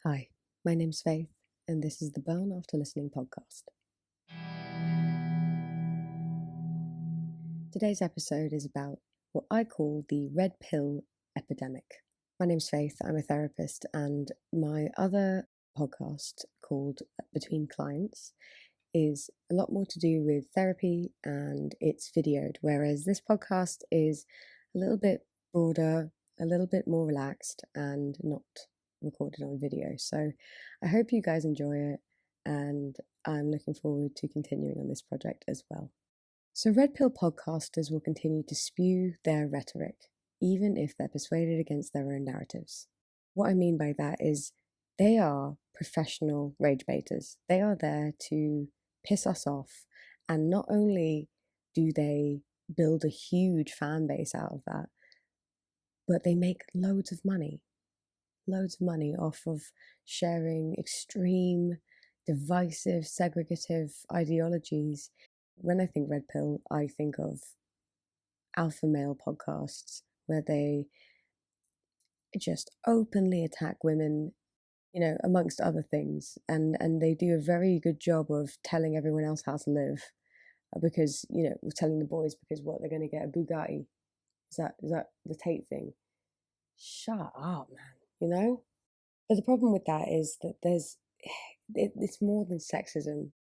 Hi, my name's Faith, and this is the Burn After Listening podcast. Today's episode is about what I call the Red Pill Epidemic. My name's Faith, I'm a therapist, and my other podcast called Between Clients is a lot more to do with therapy and it's videoed, whereas this podcast is a little bit broader, a little bit more relaxed, and not recorded on video. So I hope you guys enjoy it, and I'm looking forward to continuing on this project as well. So Red Pill podcasters will continue to spew their rhetoric, even if they're persuaded against their own narratives. What I mean by that is they are professional rage baiters. They are there to piss us off, and not only do they build a huge fan base out of that, but they make loads of money off of sharing extreme, divisive, segregative ideologies. When I think Red Pill, I think of alpha male podcasts where they just openly attack women, amongst other things, and they do a very good job of telling everyone else how to live, because we're telling the boys because what, they're going to get a Bugatti. Is that the Tate thing? Shut up, man. But the problem with that is that it's more than sexism.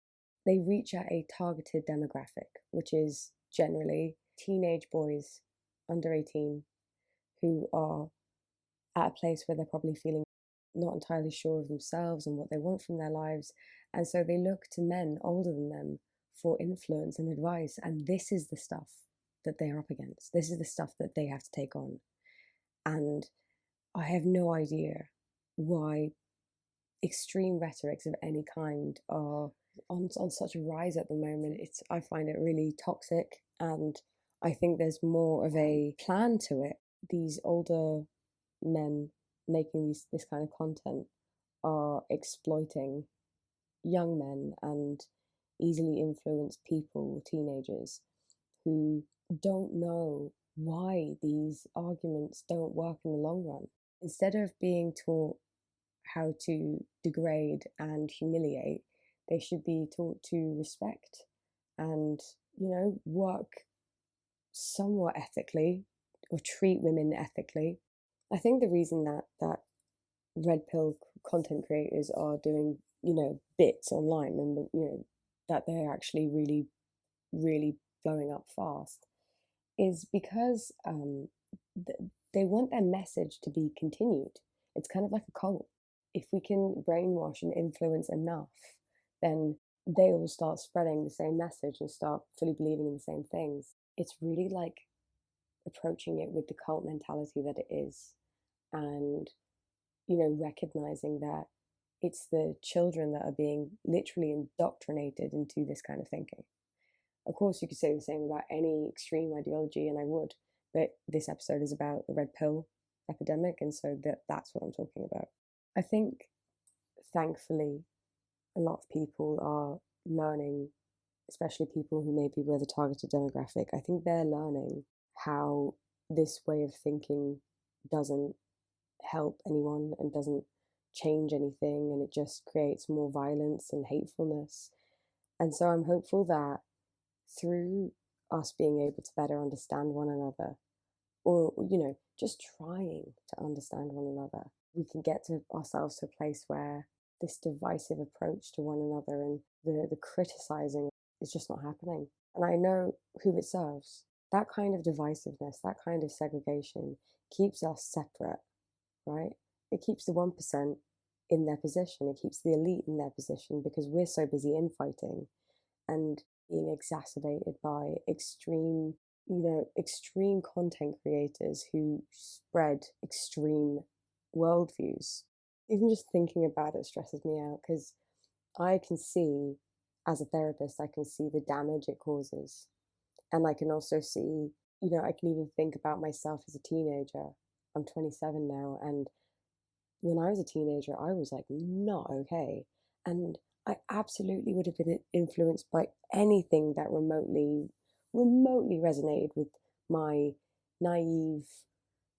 They reach at a targeted demographic, which is generally teenage boys under 18 who are at a place where they're probably feeling not entirely sure of themselves and what they want from their lives. And so they look to men older than them for influence and advice. And this is the stuff that they are up against. This is the stuff that they have to take on. And I have no idea why extreme rhetorics of any kind are on such a rise at the moment. I find it really toxic, and I think there's more of a plan to it. These older men making this kind of content are exploiting young men and easily influenced people, teenagers, who don't know why these arguments don't work in the long run. Instead of being taught how to degrade and humiliate, they should be taught to respect and, work somewhat ethically or treat women ethically. I think the reason that red pill content creators are doing, bits online, and, that they're actually really, really blowing up fast, is because they want their message to be continued. It's kind of like a cult. If we can brainwash and influence enough, then they all start spreading the same message and start fully believing in the same things. It's really like approaching it with the cult mentality that it is, and recognizing that it's the children that are being literally indoctrinated into this kind of thinking. Of course, you could say the same about any extreme ideology, and I would, but this episode is about the red pill epidemic, and so that's what I'm talking about. I think, thankfully, a lot of people are learning, especially people who maybe were the targeted demographic. I think they're learning how this way of thinking doesn't help anyone and doesn't change anything, and it just creates more violence and hatefulness. And so I'm hopeful that through us being able to better understand one another, or just trying to understand one another, we can get to ourselves to a place where this divisive approach to one another and the criticizing is just not happening. And I know who it serves. That kind of divisiveness, that kind of segregation keeps us separate, right? It keeps the 1% in their position. It keeps the elite in their position because we're so busy infighting and being exacerbated by extreme content creators who spread extreme worldviews. Even just thinking about it stresses me out, because I can see, as a therapist, I can see the damage it causes. And I can also see, I can even think about myself as a teenager. I'm 27 now, and when I was a teenager, I was like not okay. And I absolutely would have been influenced by anything that remotely resonated with my naive,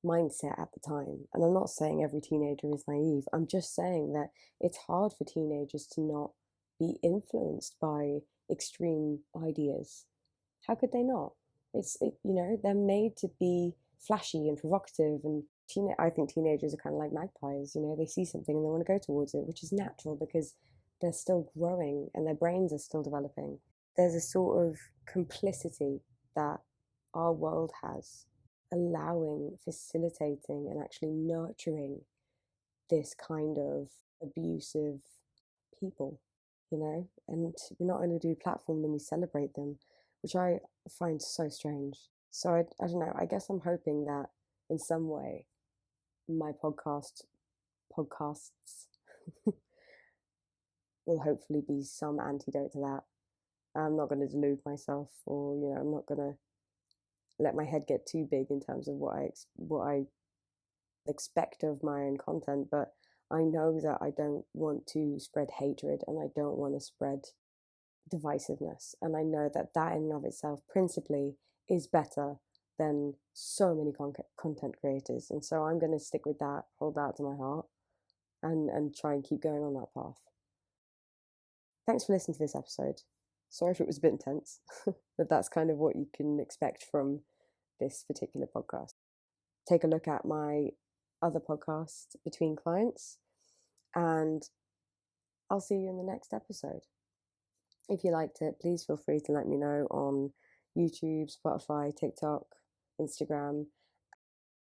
mindset at the time. And I'm not saying every teenager is naive. I'm just saying that it's hard for teenagers to not be influenced by extreme ideas. How could they not? They're made to be flashy and provocative, and I think teenagers are kind of like magpies. They see something and they want to go towards it, which is natural because they're still growing and their brains are still developing. There's a sort of complicity that our world has, allowing, facilitating, and actually nurturing this kind of abusive people, and we not only do platform them, we celebrate them, which I find so strange. So I don't know, I guess I'm hoping that in some way my podcasts will hopefully be some antidote to that. I'm not going to delude myself, or I'm not going to let my head get too big in terms of what I expect of my own content, but I know that I don't want to spread hatred and I don't want to spread divisiveness. And I know that that in and of itself principally is better than so many content creators. And so I'm going to stick with that, hold that to my heart, and try and keep going on that path. Thanks for listening to this episode. Sorry if it was a bit intense, but that's kind of what you can expect from this particular podcast. Take a look at my other podcast, Between Clients, and I'll see you in the next episode. If you liked it, please feel free to let me know on YouTube, Spotify, TikTok, Instagram.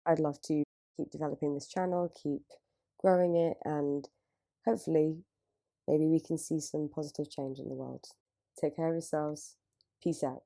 I'd love to keep developing this channel, keep growing it, and hopefully maybe we can see some positive change in the world. Take care of yourselves. Peace out.